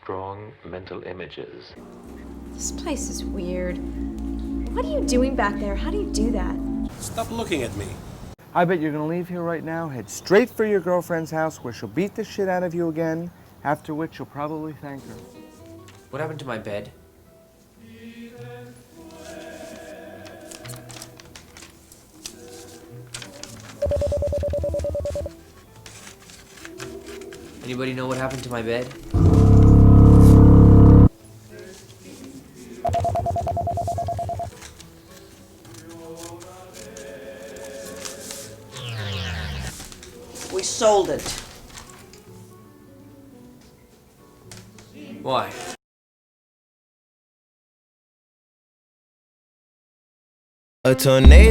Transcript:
strong mental images. This place is weird. What are you doing back there? How do you do that? Stop looking at me. I bet you're gonna leave here right now, head straight for your girlfriend's house where she'll beat the shit out of you again, after which you'll probably thank her. What happened to my bed? Anybody know what happened to my bed? We sold it. Why? A tornado